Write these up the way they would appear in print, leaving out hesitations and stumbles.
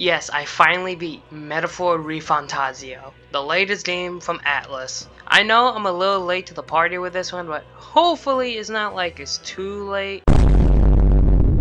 Yes, I finally beat Metaphor ReFantazio, the latest game from Atlus. I know I'm a little late to the party with this one, but hopefully it's not like it's too late.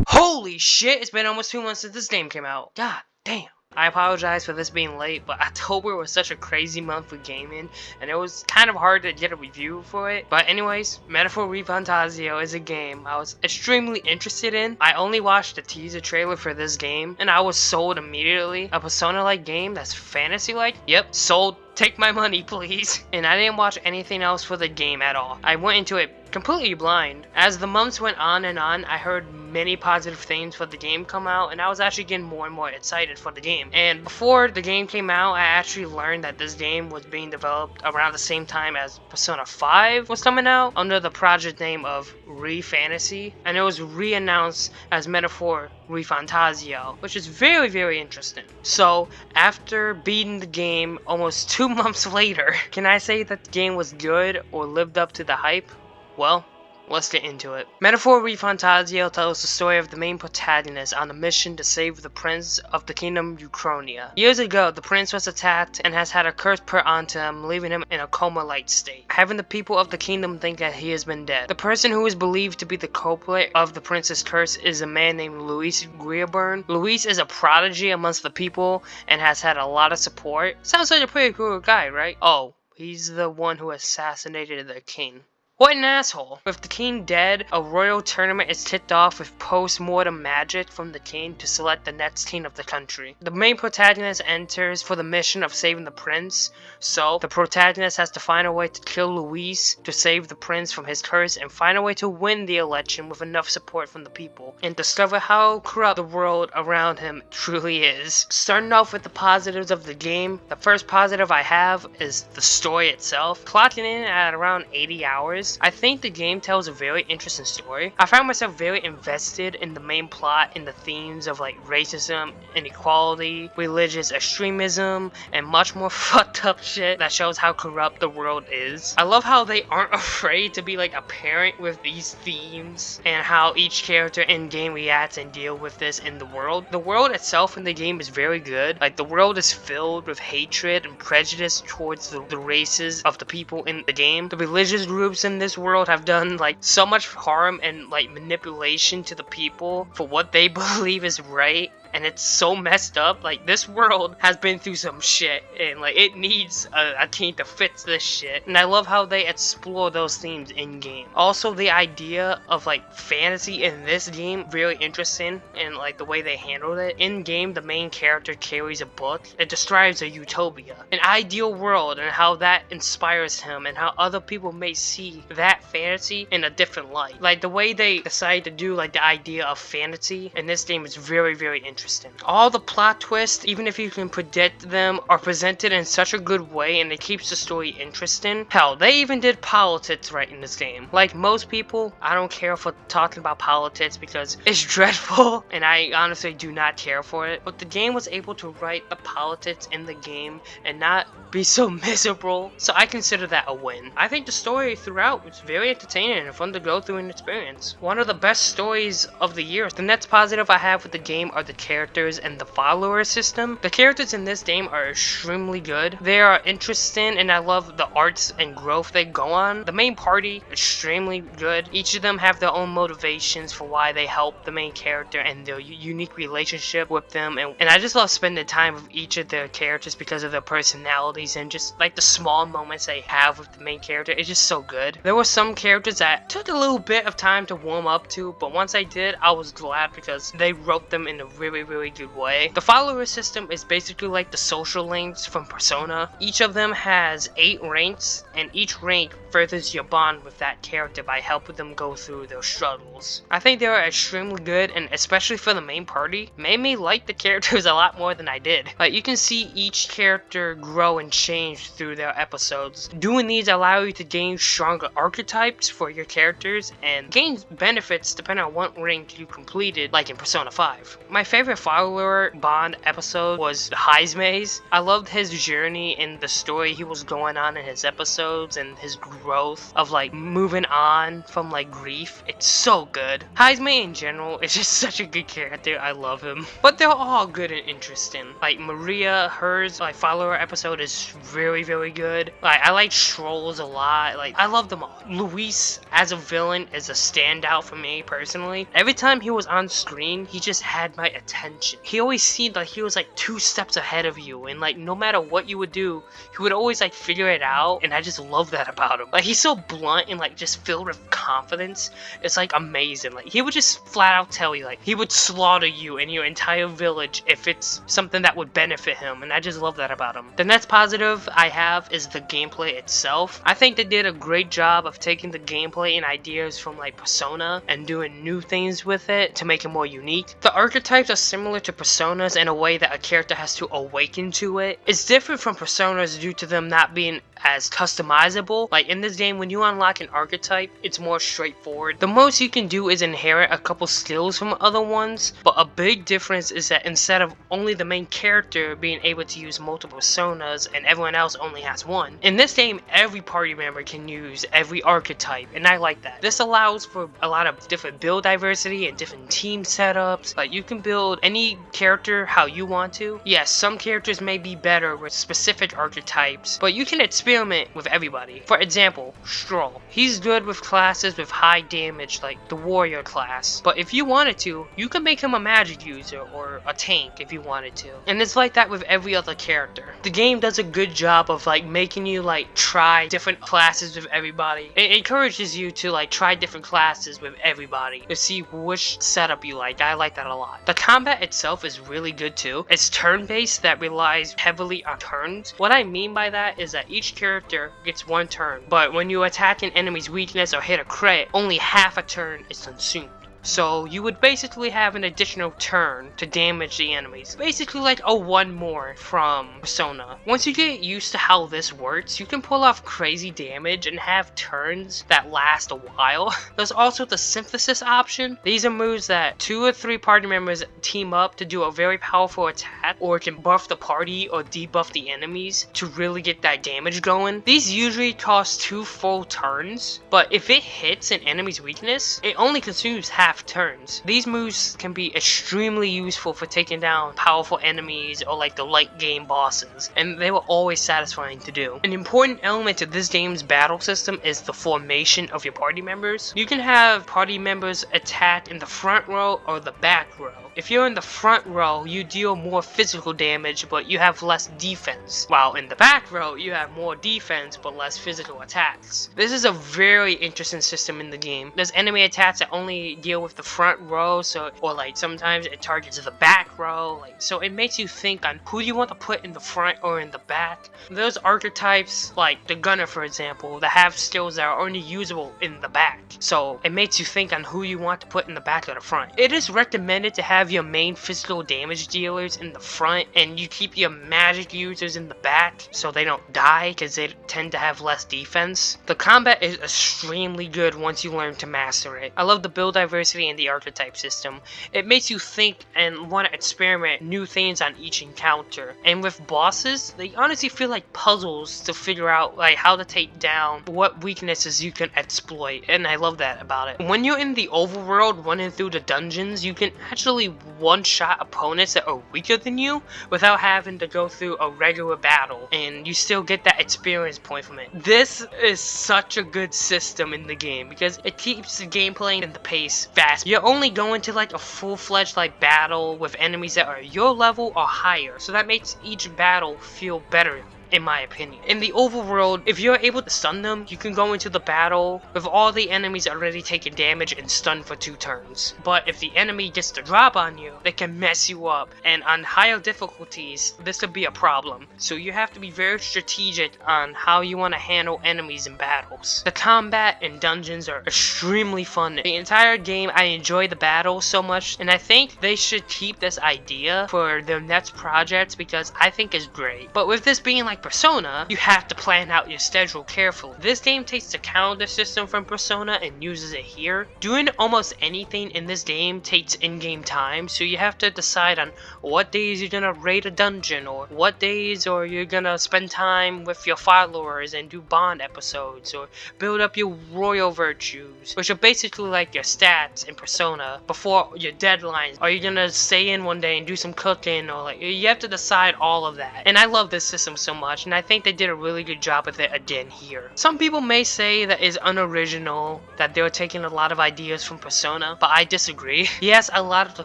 Holy shit, it's been almost 2 months since this game came out. God damn. I apologize for this being late, but October was such a crazy month for gaming, and it was kind of hard to get a review for it. But anyways, Metaphor ReFantazio is a game I was extremely interested in. I only watched the teaser trailer for this game, and I was sold immediately. A Persona-like game that's fantasy-like? Yep, sold. Take my money, please. And I didn't watch anything else for the game at all. I went into it completely blind. As the months went on and on, I heard many positive things for the game come out, and I was actually getting more and more excited for the game. And before the game came out, I actually learned that this game was being developed around the same time as Persona 5 was coming out, under the project name of ReFantazio, and it was re-announced as Metaphor ReFantazio, which is very, very interesting. So, after beating the game almost 2 months later, can I say that the game was good or lived up to the hype? Well, let's get into it. Metaphor ReFantazio tells the story of the main protagonist on a mission to save the prince of the kingdom Uchronia. Years ago, the prince was attacked and has had a curse put onto him, leaving him in a coma-like state, having the people of the kingdom think that he has been dead. The person who is believed to be the culprit of the prince's curse is a man named Luis Griaburn. Luis is a prodigy amongst the people and has had a lot of support. Sounds like a pretty cool guy, right? Oh, he's the one who assassinated the king. What an asshole. With the king dead, a royal tournament is kicked off with post-mortem magic from the king to select the next king of the country. The main protagonist enters for the mission of saving the prince, so the protagonist has to find a way to kill Luis to save the prince from his curse and find a way to win the election with enough support from the people, and discover how corrupt the world around him truly is. Starting off with the positives of the game, the first positive I have is the story itself. Clocking in at around 80 hours, I think the game tells a very interesting story. I found myself very invested in the main plot and the themes of like racism, inequality, religious extremism, and much more fucked up shit that shows how corrupt the world is. I love how they aren't afraid to be like apparent with these themes and how each character in game reacts and deal with this in the world. The world itself in the game is very good. Like the world is filled with hatred and prejudice towards the races of the people in the game. The religious groups in this world have done like so much harm and like manipulation to the people for what they believe is right, and it's so messed up. Like this world has been through some shit, and like it needs a team to fix this shit, and I love how they explore those themes in game. Also, the idea of like fantasy in this game, very interesting, and like the way they handled it. In game, the main character carries a book. It describes a utopia, an ideal world, and how that inspires him and how other people may see that fantasy in a different light. Like the way they decide to do like the idea of fantasy in this game is very, very interesting. All the plot twists, even if you can predict them, are presented in such a good way, and it keeps the story interesting. Hell, they even did politics right in this game. Like most people, I don't care for talking about politics because it's dreadful, and I honestly do not care for it. But the game was able to write the politics in the game and not be so miserable, so I consider that a win. I think the story throughout was very entertaining and fun to go through and experience. One of the best stories of the year. The next positive I have with the game are the characters and the follower system. The characters in this game are extremely good. They are interesting, and I love the arts and growth they go on. The main party, extremely good. Each of them have their own motivations for why they help the main character and their unique relationship with them, and I just love spending time with each of their characters because of their personalities and just like the small moments they have with the main character. It's just so good. There were some characters that took a little bit of time to warm up to, but once I did, I was glad because they wrote them in a really, really good way. The follower system is basically like the social links from Persona. Each of them has 8 ranks, and each rank furthers your bond with that character by helping them go through their struggles. I think they are extremely good, and especially for the main party, made me like the characters a lot more than I did. Like you can see each character grow and change through their episodes. Doing these allow you to gain stronger archetypes for your characters and gain benefits depending on what rank you completed, like in Persona 5. My favorite follower bond episode was Heiseme's. I loved his journey and the story he was going on in his episodes and his growth of like moving on from like grief. It's so good. Heisman in general is just such a good character. I love him. But they're all good and interesting. Like Maria, hers like follower episode is very, very good. Like I like Trolls a lot. Like I love them all. Luis as a villain is a standout for me personally. Every time he was on screen, he just had my attention. He always seemed like he was like 2 steps ahead of you, and like no matter what you would do, he would always like figure it out, and I just love that about him. Like he's so blunt and like just filled with confidence. It's like amazing. Like he would just flat out tell you, like he would slaughter you and your entire village if it's something that would benefit him, and I just love that about him. The next positive I have is the gameplay itself. I think they did a great job of taking the gameplay and ideas from like Persona and doing new things with it to make it more unique. The archetypes are similar to Personas in a way that a character has to awaken to it. It's different from Personas due to them not being as customizable. Like in this game, when you unlock an archetype, it's more straightforward. The most you can do is inherit a couple skills from other ones, but a big difference is that instead of only the main character being able to use multiple personas and everyone else only has one, in this game every party member can use every archetype, and I like that. This allows for a lot of different build diversity and different team setups. Like you can build any character how you want to. Yes, some characters may be better with specific archetypes, but you can experiment with everybody. For example, Stroll. He's good with classes with high damage like the warrior class, but if you wanted to, you could make him a magic user or a tank if you wanted to. And it's like that with every other character. The game does a good job of like making you like try different classes with everybody. It encourages you to like try different classes with everybody to see which setup you like. I like that a lot. The combat itself is really good too. It's turn-based that relies heavily on turns. What I mean by that is that each character gets 1 turn, but when you attack an enemy's weakness or hit a crit, only half a turn is consumed. So you would basically have an additional turn to damage the enemies. Basically like a 1 more from Persona. Once you get used to how this works, you can pull off crazy damage and have turns that last a while. There's also the synthesis option. These are moves that 2 or 3 party members team up to do a very powerful attack, or can buff the party or debuff the enemies to really get that damage going. These usually cost 2 full turns, but if it hits an enemy's weakness, it only consumes half turns. These moves can be extremely useful for taking down powerful enemies or like the late game bosses, and they were always satisfying to do. An important element to this game's battle system is the formation of your party members. You can have party members attack in the front row or the back row. If you're in the front row, you deal more physical damage, but you have less defense, while in the back row, you have more defense, but less physical attacks. This is a very interesting system in the game. There's enemy attacks that only deal with the front row, or like sometimes it targets the back row, so it makes you think on who you want to put in the front or in the back. There's archetypes like the gunner, for example, that have skills that are only usable in the back, so it makes you think on who you want to put in the back or the front. It is recommended to have your main physical damage dealers in the front, and you keep your magic users in the back so they don't die because they tend to have less defense. The combat is extremely good once you learn to master it. I love the build diversity and the archetype system. It makes you think and want to experiment new things on each encounter. And with bosses, they honestly feel like puzzles to figure out like how to take down what weaknesses you can exploit, and I love that about it. When you're in the overworld running through the dungeons, you can actually one-shot opponents that are weaker than you without having to go through a regular battle, and you still get that experience point from it. This is such a good system in the game because it keeps the gameplay and the pace fast. You're only going to like a full-fledged like battle with enemies that are your level or higher, so that makes each battle feel better, in my opinion. In the overworld, if you're able to stun them, you can go into the battle with all the enemies already taking damage and stun for 2 turns. But if the enemy gets to drop on you, they can mess you up, and on higher difficulties, this could be a problem. So you have to be very strategic on how you want to handle enemies in battles. The combat and dungeons are extremely fun. The entire game, I enjoy the battles so much, and I think they should keep this idea for their next projects because I think it's great. But with this being like Unlike Persona, you have to plan out your schedule carefully. This game takes the calendar system from Persona and uses it here. Doing almost anything in this game takes in-game time, so you have to decide on what days you're gonna raid a dungeon, or what days or you're gonna spend time with your followers and do bond episodes, or build up your royal virtues, which are basically like your stats in Persona before your deadlines. Are you gonna stay in one day and do some cooking, or like you have to decide all of that. And I love this system so much, and I think they did a really good job with it again here. Some people may say that is unoriginal, that they were taking a lot of ideas from Persona, but I disagree. Yes, a lot of the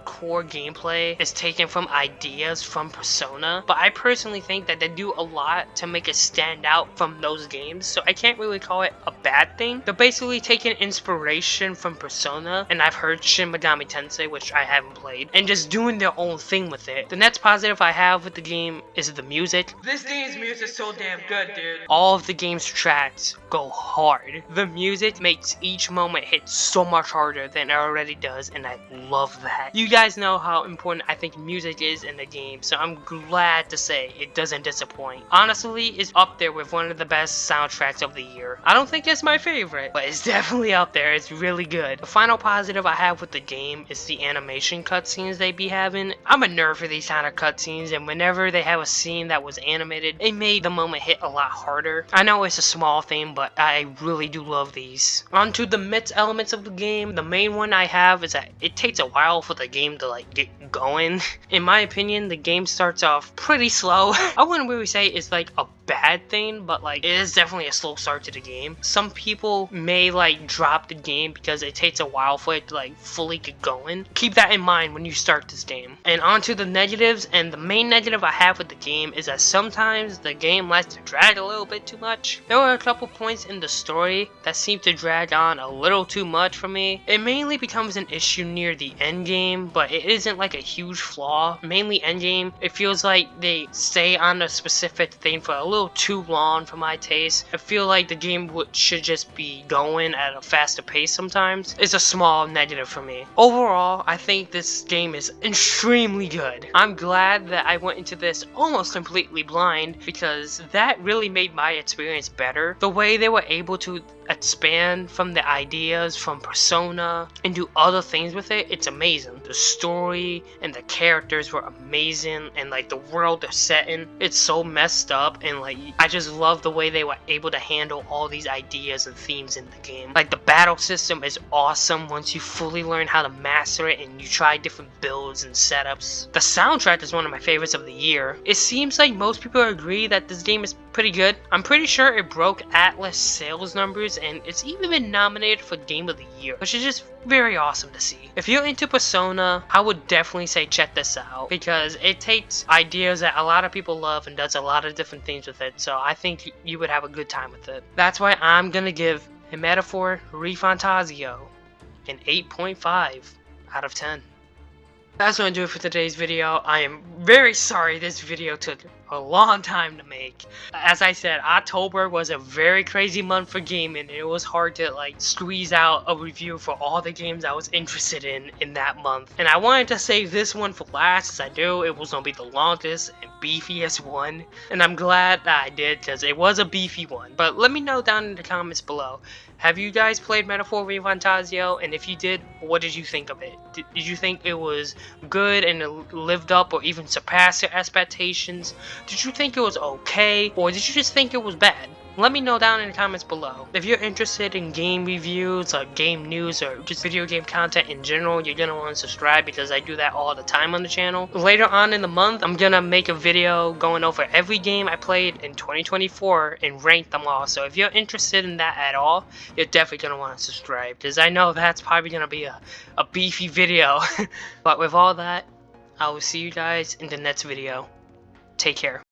core gameplay is taken from ideas from Persona, but I personally think that they do a lot to make it stand out from those games, so I can't really call it a bad thing. They're basically taking inspiration from Persona, and I've heard Shin Megami Tensei, which I haven't played, and just doing their own thing with it. The next positive I have with the game is the music. This game's music is so damn good, dude. All of the game's tracks go hard. The music makes each moment hit so much harder than it already does, and I love that. You guys know how important I think music is in the game, so I'm glad to say it doesn't disappoint. Honestly, it's up there with one of the best soundtracks of the year. I don't think it's my favorite, but it's definitely up there. It's really good. The final positive I have with the game is the animation cutscenes they be having. I'm a nerd for these kind of cutscenes, and whenever they have a scene that was animated, it made the moment hit a lot harder. I know it's a small thing, but I really do love these. On to the mid elements of the game. The main one I have is that it takes a while for the game to like get going. In my opinion, the game starts off pretty slow. I wouldn't really say it's like a bad thing, but like it is definitely a slow start to the game. Some people may like drop the game because it takes a while for it to like fully get going. Keep that in mind when you start this game. And on to the negatives, and the main negative I have with the game is that sometimes the game likes to drag a little bit too much. There were a couple points in the story that seemed to drag on a little too much for me. It mainly becomes an issue near the end game, but it isn't like a huge flaw. Mainly end game, it feels like they stay on a specific thing for a little too long for my taste. I feel like the game should just be going at a faster pace sometimes. It's a small negative for me. Overall, I think this game is extremely good. I'm glad that I went into this almost completely blind, because that really made my experience better. The way they were able to expand from the ideas from Persona and do other things with it, it's amazing. The story and the characters were amazing, and like the world they're set in, it's so messed up, and like I just love the way they were able to handle all these ideas and themes in the game. Like the battle system is awesome once you fully learn how to master it and you try different builds and setups. The soundtrack is one of my favorites of the year. It seems like most people agree that this game is pretty good. I'm pretty sure it broke Atlus sales numbers, and it's even been nominated for Game of the Year, which is just very awesome to see. If you're into Persona, I would definitely say check this out, because it takes ideas that a lot of people love and does a lot of different things with it, so I think you would have a good time with it. That's why I'm gonna give a Metaphor ReFantazio an 8.5 out of 10. That's gonna do it for today's video. I am very sorry this video took a long time to make. As I said, October was a very crazy month for gaming. It was hard to like squeeze out a review for all the games I was interested in that month. And I wanted to save this one for last, as I knew it was gonna be the longest and beefiest one. And I'm glad that I did, because it was a beefy one. But let me know down in the comments below. Have you guys played Metaphor ReFantazio? And if you did, what did you think of it? Did you think it was good and it lived up or even surpassed your expectations? Did you think it was okay, or did you just think it was bad? Let me know down in the comments below. If you're interested in game reviews or game news or just video game content in general, you're gonna want to subscribe, because I do that all the time on the channel. Later on in the month, I'm gonna make a video going over every game I played in 2024 and rank them all. So if you're interested in that at all, you're definitely gonna want to subscribe, because I know that's probably gonna be a beefy video. But with all that, I will see you guys in the next video. Take care.